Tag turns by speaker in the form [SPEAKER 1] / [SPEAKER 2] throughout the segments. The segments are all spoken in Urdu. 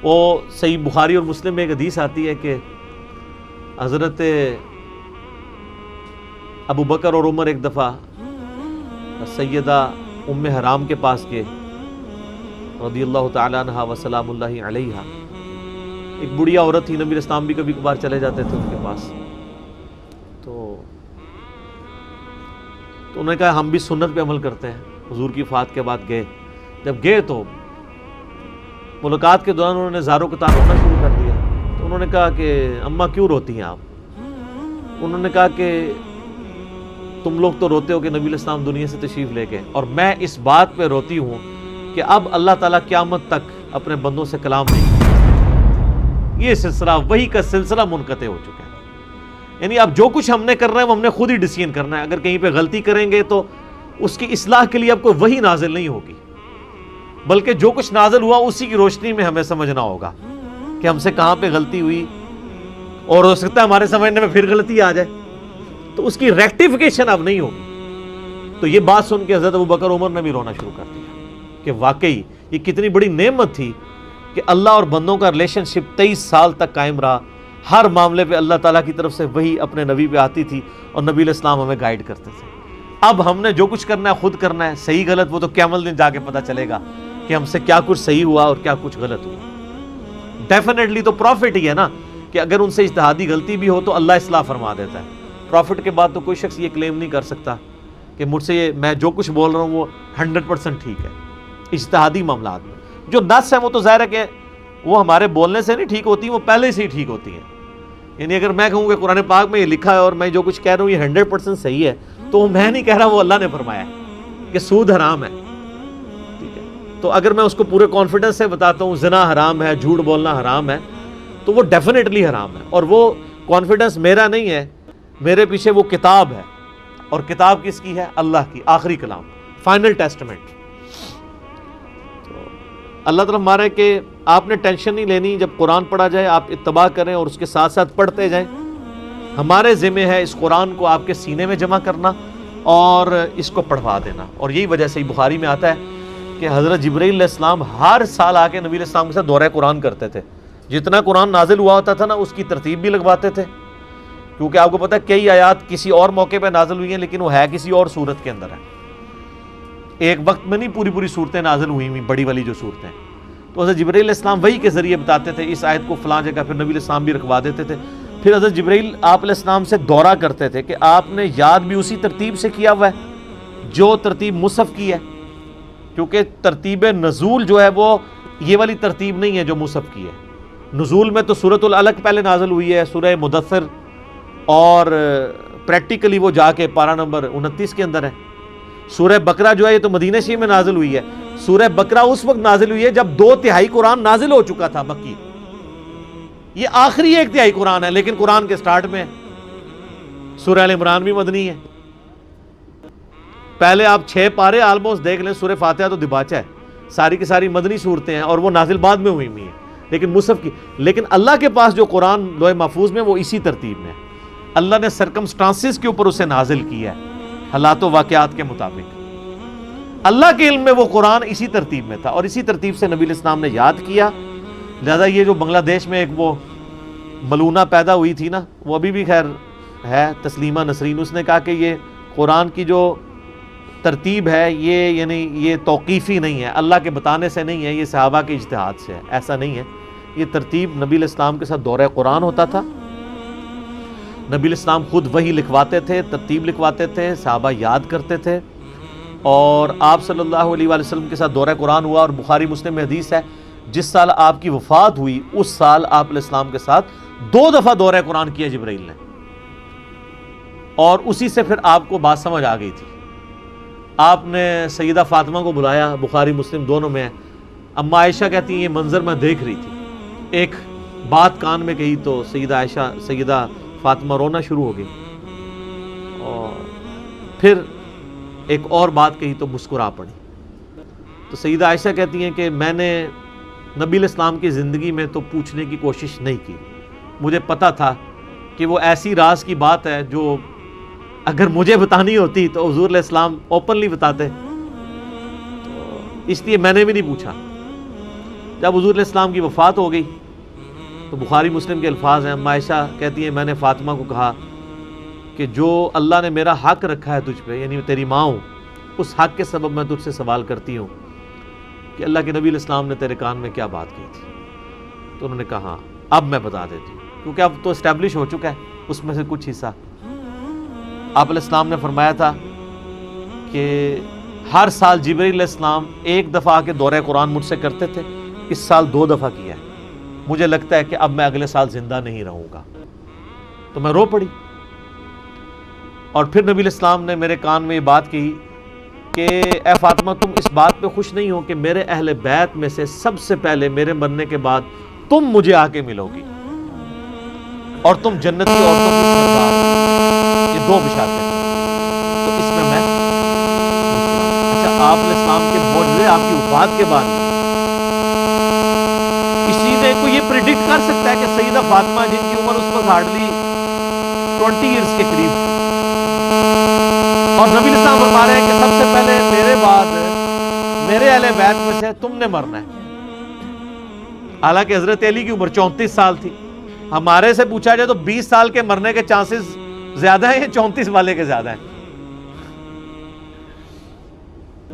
[SPEAKER 1] وہ صحیح بخاری اور مسلم میں ایک حدیث آتی ہے کہ حضرت ابو بکر اور عمر ایک دفعہ سیدہ ام حرام کے پاس گئے رضی اللہ تعالیٰ عنہ وسلام اللہ علیہا. ایک بڑھیا عورت تھی، نبی علیہ السلام بھی کبھی کبھار چلے جاتے تھے ان کے پاس. تو انہوں نے کہا ہم بھی سنت پہ عمل کرتے ہیں. حضور کی وفات کے بعد گئے. جب گئے تو ملاقات کے دوران انہوں نے زاروں کے تار رونا شروع کر دیا. تو انہوں نے کہا کہ اماں کیوں روتی ہیں آپ؟ انہوں نے کہا کہ تم لوگ تو روتے ہو کہ نبی علیہ السلام دنیا سے تشریف لے گئے، اور میں اس بات پہ روتی ہوں کہ اب اللہ تعالیٰ قیامت تک اپنے بندوں سے کلام نہیں کرے. یہ سلسلہ وحی کا سلسلہ منقطع ہو چکا ہے. یعنی اب جو کچھ ہم نے کرنا ہے وہ ہم نے خود ہی ڈیسیژن کرنا ہے. اگر کہیں پہ غلطی کریں گے تو اس کی اصلاح کے لیے اب کوئی وحی نازل نہیں ہوگی، بلکہ جو کچھ نازل ہوا اسی کی روشنی میں ہمیں سمجھنا ہوگا کہ ہم سے کہاں پہ غلطی ہوئی، اور ہو سکتا ہے ہمارے سمجھنے میں پھر غلطی آ جائے تو اس کی ریکٹیفیکیشن اب نہیں ہوگی. تو یہ بات سن کے حضرت ابوبکر عمر نے بھی رونا شروع کر دیا کہ واقعی یہ کتنی بڑی نعمت تھی کہ اللہ اور بندوں کا ریلیشن شپ 23 سال تک قائم رہا. ہر معاملے پہ اللہ تعالیٰ کی طرف سے وہی اپنے نبی پہ آتی تھی اور نبی علیہ السلام ہمیں گائیڈ کرتے تھے. اب ہم نے جو کچھ کرنا ہے خود کرنا ہے. صحیح غلط وہ تو قیامت دن جا کے پتہ چلے گا کہ ہم سے کیا کچھ صحیح ہوا اور کیا کچھ غلط ہوا. ڈیفینیٹلی تو پروفٹ ہی ہے نا کہ اگر ان سے اجتہادی غلطی بھی ہو تو اللہ اصلاح فرما دیتا ہے. پروفٹ کے بعد تو کوئی شخص یہ کلیم نہیں کر سکتا کہ مجھ سے میں جو کچھ بول رہا ہوں وہ 100% ٹھیک ہے. اجتہادی معاملات میں جو نص ہے وہ تو ظاہر ہے کہ وہ ہمارے بولنے سے نہیں ٹھیک ہوتی، وہ پہلے سے ہی ٹھیک ہوتی ہیں. یعنی اگر میں کہوں کہ قرآن پاک میں یہ لکھا ہے اور میں جو کچھ کہہ رہا ہوں یہ 100% صحیح ہے، تو میں نہیں کہہ رہا، وہ اللہ نے فرمایا ہے کہ سود حرام ہے. ٹھیک ہے، تو اگر میں اس کو پورے کانفیڈنس سے بتاتا ہوں زنا حرام ہے، جھوٹ بولنا حرام ہے، تو وہ ڈیفینیٹلی حرام ہے. اور وہ کانفیڈنس میرا نہیں ہے، میرے پیچھے وہ کتاب ہے. اور کتاب کس کی ہے؟ اللہ کی، آخری کلام، فائنل ٹیسٹمنٹ. اللہ تعالیٰ ہمارے کہ آپ نے ٹینشن نہیں لینی، جب قرآن پڑھا جائے آپ اتباع کریں اور اس کے ساتھ ساتھ پڑھتے جائیں. ہمارے ذمہ ہے اس قرآن کو آپ کے سینے میں جمع کرنا اور اس کو پڑھوا دینا. اور یہی وجہ سے بخاری میں آتا ہے کہ حضرت جبرائیل علیہ السلام ہر سال آ کے نبی علیہ السلام کے ساتھ دورہ قرآن کرتے تھے. جتنا قرآن نازل ہوا ہوتا تھا نا اس کی ترتیب بھی لگواتے تھے، کیونکہ آپ کو پتہ ہے کئی آیات کسی اور موقع پہ نازل ہوئی ہیں لیکن وہ ہے کسی اور صورت کے اندر ہے. ایک وقت میں نہیں پوری صورتیں نازل ہوئی ہوئی بڑی والی جو صورتیں. تو حضرت جبرائیل علیہ السلام وحی کے ذریعے بتاتے تھے اس آیت کو فلاں جگہ، پھر نبی علیہ السلام بھی رکھوا دیتے تھے. پھر حضرت جبرائیل آپ علیہ السلام سے دورہ کرتے تھے کہ آپ نے یاد بھی اسی ترتیب سے کیا ہوا ہے جو ترتیب مصحف کی ہے، کیونکہ ترتیب نزول جو ہے وہ یہ والی ترتیب نہیں ہے جو مصحف کی ہے. نزول میں تو سورۃ العلق پہلے نازل ہوئی ہے، سورہ مدثر، اور پریکٹیکلی وہ جا کے پارہ نمبر 29 کے اندر ہے. سورہ بقرہ جو ہے یہ تو مدینہ شریف میں نازل ہوئی ہے. سورہ بقرہ اس وقت نازل ہوئی ہے جب 2/3 قرآن نازل ہو چکا تھا مکی. یہ آخری 1/3 قرآن ہے لیکن قرآن کے سٹارٹ میں ہے. سورہ ال عمران بھی مدنی ہے. پہلے آپ 6 پارے آلموسٹ دیکھ لیں. سورہ فاتحہ تو دباچہ ہے، ساری کی ساری مدنی صورتیں ہیں اور وہ نازل بعد میں ہوئی ہیں لیکن مصحف کی. لیکن اللہ کے پاس جو قرآن لوح محفوظ میں وہ اسی ترتیب میں ہے. اللہ نے سرکمسٹانسز کے اوپر اسے نازل کیا ہے، حالات و واقعات کے مطابق. اللہ کے علم میں وہ قرآن اسی ترتیب میں تھا اور اسی ترتیب سے نبی علیہ السلام نے یاد کیا. لہذا یہ جو بنگلہ دیش میں ایک وہ ملونہ پیدا ہوئی تھی نا، وہ ابھی بھی خیر ہے، تسلیمہ نسرین، اس نے کہا کہ یہ قرآن کی جو ترتیب ہے یہ یعنی یہ توقیفی نہیں ہے، اللہ کے بتانے سے نہیں ہے، یہ صحابہ کے اجتہاد سے ہے. ایسا نہیں ہے، یہ ترتیب نبی علیہ السلام کے ساتھ دورہ قرآن ہوتا تھا. نبی علیہ السلام خود وحی لکھواتے تھے، ترتیب لکھواتے تھے، صحابہ یاد کرتے تھے. اور آپ صلی اللہ علیہ وآلہ وسلم کے ساتھ دورہ قرآن ہوا. اور بخاری مسلم میں حدیث ہے جس سال آپ کی وفات ہوئی اس سال آپ علیہ السلام کے ساتھ 2 دفعہ دورہ قرآن کیا جبرائیل نے، اور اسی سے پھر آپ کو بات سمجھ آ گئی تھی. آپ نے سیدہ فاطمہ کو بلایا، بخاری مسلم دونوں میں ہے. اما عائشہ کہتی ہیں یہ منظر میں دیکھ رہی تھی، ایک بات کان میں کہی تو سیدہ فاطمہ رونا شروع ہو گئی، اور پھر ایک اور بات کہی تو مسکرا پڑی. تو سیدہ عائشہ کہتی ہیں کہ میں نے نبی علیہ السلام کی زندگی میں تو پوچھنے کی کوشش نہیں کی. مجھے پتا تھا کہ وہ ایسی راز کی بات ہے جو اگر مجھے بتانی ہوتی تو حضور علیہ السلام اوپنلی بتاتے، تو اس لیے میں نے بھی نہیں پوچھا. جب حضور علیہ السلام کی وفات ہو گئی تو بخاری مسلم کے الفاظ ہیں، اما عائشہ کہتی ہیں میں نے فاطمہ کو کہا کہ جو اللہ نے میرا حق رکھا ہے تجھ پہ، یعنی میں تیری ماں ہوں، اس حق کے سبب میں تجھ سے سوال کرتی ہوں کہ اللہ کے نبی علیہ السلام نے تیرے کان میں کیا بات کی تھی؟ تو انہوں نے کہا ہاں اب میں بتا دیتی ہوں، کیونکہ اب تو اسٹیبلش ہو چکا ہے اس میں سے کچھ حصہ۔ آپ علیہ السلام نے فرمایا تھا کہ ہر سال جبرائیل علیہ السلام ایک دفعہ آ کے دورہ قرآن مجھ سے کرتے تھے، اس سال 2 دفعہ کیا ہے، مجھے لگتا ہے کہ اب میں اگلے سال زندہ نہیں رہوں گا۔ تو میں رو پڑی، اور پھر نبی علیہ السلام نے میرے کان میں یہ بات کہی کہ اے فاطمہ تم اس بات پہ خوش نہیں ہو کہ میرے اہل بیت میں سے سب سے پہلے میرے مرنے کے بعد تم مجھے آ کے ملو گی، اور تم جنتی عورتوں کی سردار، یہ 2 بشارتیں۔ تو اس میں اچھا آپ علیہ السلام کے معجزے آپ کی وفات کے بعد کسی نے کوئی یہ پریڈکٹ کر سکتا ہے کہ سیدہ فاطمہ جن کی عمر اس وقت ہارڈلی 20 ایئرز کے قریب، اور نبی علیہ السلام فرما رہے ہیں کہ سب سے پہلے میرے بعد میرے اہل بیت میں سے تم نے مرنا ہے۔ حالانکہ حضرت علی کی عمر 34 سال تھی، ہمارے سے پوچھا جائے تو 20 سال کے مرنے کے چانسز زیادہ ہیں یا 34 والے کے زیادہ ہیں؟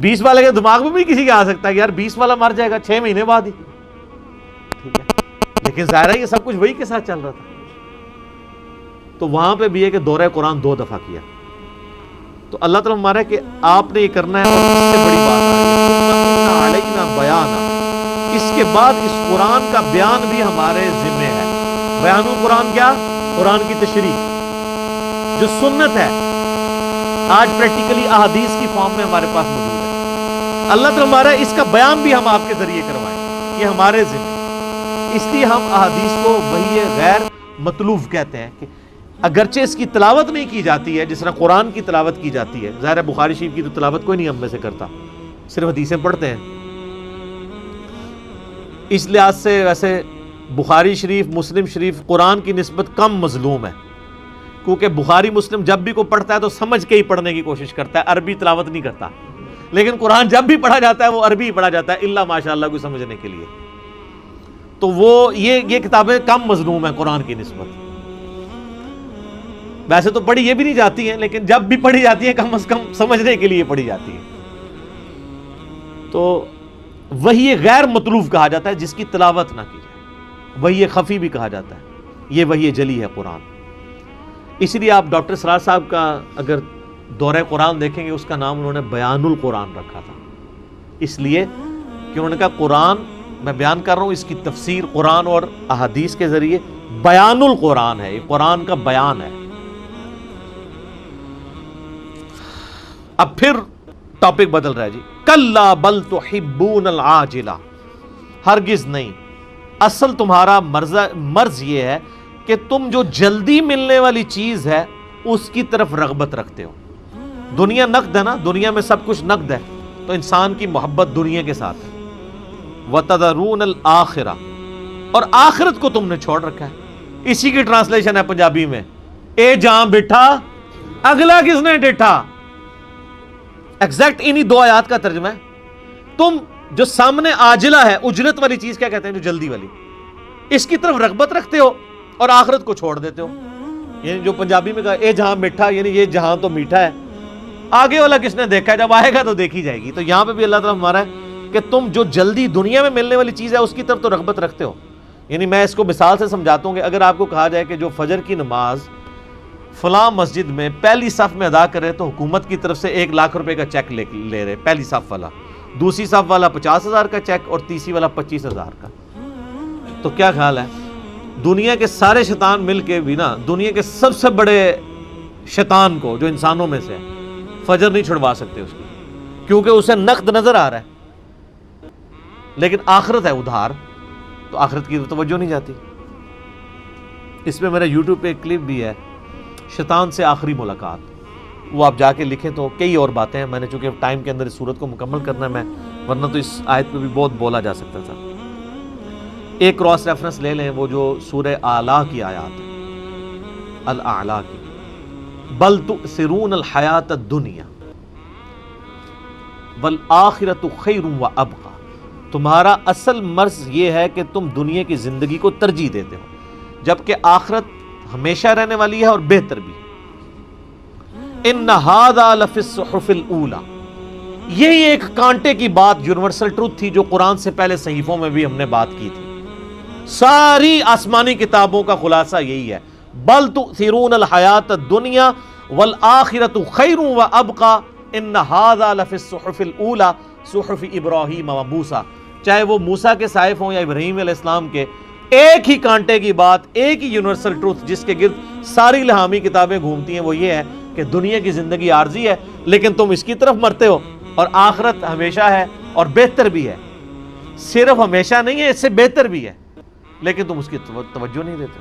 [SPEAKER 1] 20 والے کے دماغ میں بھی کسی کے آ سکتا ہے کہ یار 20 والا مر جائے گا 6 مہینے بعد ہی، ٹھیک ہے، لیکن ظاہر ہے یہ سب کچھ وہی کے ساتھ چل رہا تھا۔ تو وہاں پہ بھی ہے کہ دورہ قرآن 2 دفعہ کیا، تو اللہ تعالیٰ ہمارا ہے کہ آپ نے یہ کرنا ہے، اور اس سے بڑی بات آ رہی ہے بیان، اس کے بعد اس قرآن کا بیان بھی ہمارے ذمہ ہے۔ بیان القرآن کیا؟ قرآن کی تشریح، جو سنت ہے آج پریکٹیکلی احادیث کی فارم میں ہمارے پاس موجود ہے۔ اللہ تعالیٰ ہمارا اس کا بیان بھی ہم آپ کے ذریعے کروائیں، یہ ہمارے ذمہ، اس لیے ہم احادیث کو وحی غیر مطلوب کہتے ہیں کہ اگرچہ اس کی تلاوت نہیں کی جاتی ہے جس طرح قرآن کی تلاوت کی جاتی ہے، ظاہر ہے بخاری شریف کی تو تلاوت کوئی نہیں ہم میں سے کرتا، صرف حدیثیں پڑھتے ہیں۔ اس لحاظ سے ویسے بخاری شریف مسلم شریف قرآن کی نسبت کم مظلوم ہے، کیونکہ بخاری مسلم جب بھی کوئی پڑھتا ہے تو سمجھ کے ہی پڑھنے کی کوشش کرتا ہے، عربی تلاوت نہیں کرتا، لیکن قرآن جب بھی پڑھا جاتا ہے وہ عربی ہی پڑھا جاتا ہے الا ماشاء اللہ کو سمجھنے کے لیے۔ تو وہ یہ کتابیں کم مظلوم ہیں قرآن کی نسبت، ویسے تو پڑھی یہ بھی نہیں جاتی ہیں، لیکن جب بھی پڑھی جاتی ہیں کم از کم سمجھنے کے لیے پڑھی جاتی ہیں۔ تو وحی غیر مطلوب کہا جاتا ہے جس کی تلاوت نہ کی جائے، وحی خفی بھی کہا جاتا ہے، یہ وحی جلی ہے قرآن۔ اسی لیے آپ ڈاکٹر سرار صاحب کا اگر دورہ قرآن دیکھیں گے، اس کا نام انہوں نے بیان القرآن رکھا تھا، اس لیے کہ انہوں نے کہا قرآن میں بیان کر رہا ہوں، اس کی تفسیر قرآن اور احادیث کے ذریعے بیان القرآن ہے، یہ قرآن کا بیان ہے۔ اب پھر ٹاپک بدل رہا ہے جی، کلا بل تحبون العاجلہ، ہرگز نہیں، اصل تمہارا مرض یہ ہے کہ تم جو جلدی ملنے والی چیز ہے اس کی طرف رغبت رکھتے ہو۔ دنیا نقد ہے نا، دنیا میں سب کچھ نقد ہے، تو انسان کی محبت دنیا کے ساتھ ہے۔ وَتَذَرُونَ الْآخِرَةَ، اور آخرت کو تم نے چھوڑ رکھا ہے۔ اسی کی ٹرانسلیشن ہے پنجابی میں، اے جہاں بیٹھا اگلا کس نے ڈیٹھا، ایگزیکٹ انہی 2 آیات کا ترجمہ ہے۔ تم جو سامنے عاجلہ ہے، اجرت والی چیز کیا کہتے ہیں، جو جلدی والی، اس کی طرف رغبت رکھتے ہو اور آخرت کو چھوڑ دیتے ہو۔ یعنی جو پنجابی میں کہا اے جہاں میٹھا، یعنی یہ جہاں تو میٹھا ہے، آگے والا کس نے دیکھا ہے، جب آئے گا تو دیکھی جائے گی۔ تو یہاں پہ بھی اللہ تعالیٰ ہمارا ہے کہ تم جو جلدی دنیا میں ملنے والی چیز ہے اس کی طرف تو رغبت رکھتے ہو۔ یعنی میں اس کو مثال سے سمجھاتا ہوں کہ اگر آپ کو کہا جائے کہ جو فجر کی نماز فلاں مسجد میں پہلی صف میں ادا کرے تو حکومت کی طرف سے 1 لاکھ روپے کا چیک لے رہے، پہلی صف والا، دوسری صف والا 50,000 کا چیک اور تیسری والا 25,000 کا، تو کیا خیال ہے؟ دنیا کے سارے شیطان مل کے بھی نا، دنیا کے سب سے بڑے شیطان کو جو انسانوں میں سے فجر نہیں چھڑوا سکتے اس کی، کیونکہ اسے نقد نظر آ رہا ہے، لیکن آخرت ہے ادھار، تو آخرت کی توجہ نہیں جاتی۔ اس میں میرا یوٹیوب پہ ایک کلپ بھی ہے، شیطان سے آخری ملاقات، وہ آپ جا کے لکھیں تو کئی اور باتیں ہیں، میں نے چونکہ ٹائم کے اندر اس صورت کو مکمل کرنا ہے میں، ورنہ تو اس آیت پہ بھی بہت بولا جا سکتا تھا۔ ایک کراس ریفرنس لے لیں، وہ جو سورہ اعلیٰ کی آیات ہے، الاعلیٰ کی، بل تؤثرون الحیات الدنیا والآخرۃ خیر وابقی، تمہارا اصل مرض یہ ہے کہ تم دنیا کی زندگی کو ترجیح دیتے ہو، جبکہ آخرت ہمیشہ رہنے والی ہے اور بہتر بھی۔ ان ھذا لفی الصحف الاولی، یہی ایک کانٹے کی بات یونیورسل ٹروتھ تھی جو قرآن سے پہلے صحیفوں میں بھی ہم نے بات کی تھی۔ ساری آسمانی کتابوں کا خلاصہ یہی ہے، بل تؤثرون الحیات الدنیا والآخرۃ خیر وابقی ان ھذا لفی الصحف الاولی صحف ابراہیم و موسیٰ، چاہے وہ موسیٰ کے صحائف ہوں یا ابراہیم علیہ السلام کے، ایک ہی کانٹے کی بات، ایک ہی یونیورسل ٹروتھ جس کے گرد ساری الہامی کتابیں گھومتی ہیں، وہ یہ ہے کہ دنیا کی زندگی عارضی ہے لیکن تم اس کی طرف مرتے ہو، اور آخرت ہمیشہ ہے اور بہتر بھی ہے۔ صرف ہمیشہ نہیں ہے، اس سے بہتر بھی ہے، لیکن تم اس کی توجہ نہیں دیتے۔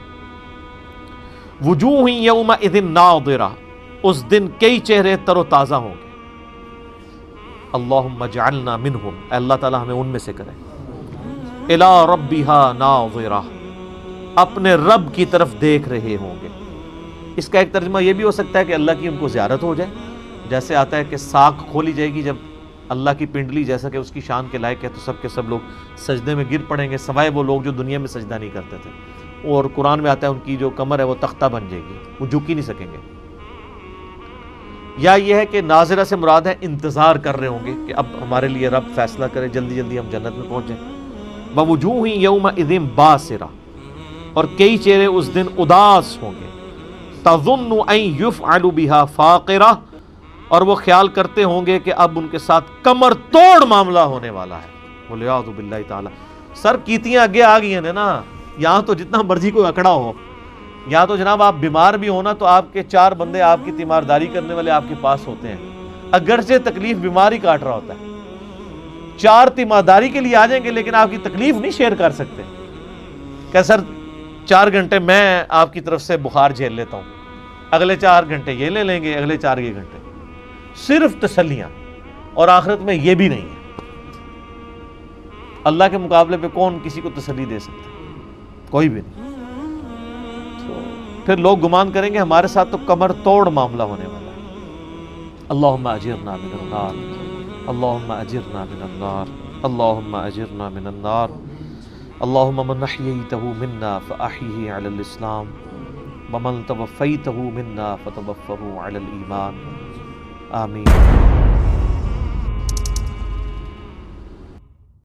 [SPEAKER 1] وجوہ یومئذ ناظرہ، اس دن کئی چہرے تر و تازہ ہوں گے۔ اللہم اجعلنا منہم، اے اللہ تعالیٰ ہمیں ان میں سے کرے۔ الی ربہا ناظرہ، اپنے رب کی طرف دیکھ رہے ہوں گے۔ اس کا ایک ترجمہ یہ بھی ہو سکتا ہے کہ اللہ کی ان کو زیارت ہو جائے، جیسے آتا ہے کہ ساکھ کھولی جائے گی جب اللہ کی پنڈلی، جیسا کہ اس کی شان کے لائق ہے، تو سب کے سب لوگ سجدے میں گر پڑیں گے سوائے وہ لوگ جو دنیا میں سجدہ نہیں کرتے تھے، اور قرآن میں آتا ہے ان کی جو کمر ہے وہ تختہ بن جائے گی، وہ جھک ہی نہیں سکیں گے۔ یا یہ ہے کہ ناظرہ سے مراد ہے انتظار کر رہے ہوں گے کہ اب ہمارے لیے رب فیصلہ کرے، جلدی جلدی ہم جنت میں پہنچ جائیں۔ ووجوہ یومئذ باسرہ، اور کئی چہرے اس دن اداس ہوں گے۔ تظن ان یفعل بها فاقرہ، اور وہ خیال کرتے ہوں گے کہ اب ان کے ساتھ کمر توڑ معاملہ ہونے والا ہے۔ والعیاذ باللہ تعالی، سر کیتیاں آگے آ گئی ہیں نا، یہاں تو جتنا مرضی کوئی اکڑا ہو، یہاں تو جناب آپ بیمار بھی ہونا تو آپ کے 4 بندے آپ کی تیمارداری کرنے والے آپ کے پاس ہوتے ہیں، اگرچہ تکلیف بیمار ہی کاٹ رہا ہوتا ہے، 4 تیمارداری کے لیے آ جائیں گے لیکن آپ کی تکلیف نہیں شیئر کر سکتے کہ سر 4 گھنٹے میں آپ کی طرف سے بخار جھیل لیتا ہوں، اگلے 4 گھنٹے یہ لے لیں گے، اگلے 4 یہ گھنٹے، صرف تسلیاں، اور آخرت میں یہ بھی نہیں ہے۔ اللہ کے مقابلے پہ کون کسی کو تسلی دے سکتا ہے؟ کوئی بھی نہیں۔ پھر لوگ گمان کریں گے ہمارے ساتھ تو کمر توڑ معاملہ ہونے والا ہے۔ اللہم اجرنا من النار، اللہم اجرنا من النار، اللہم اجرنا من النار، اللہم من احییتہ منا فاحیہ علی الاسلام، ومن توفیتہ منا فتوفہ علی الایمان، آمین۔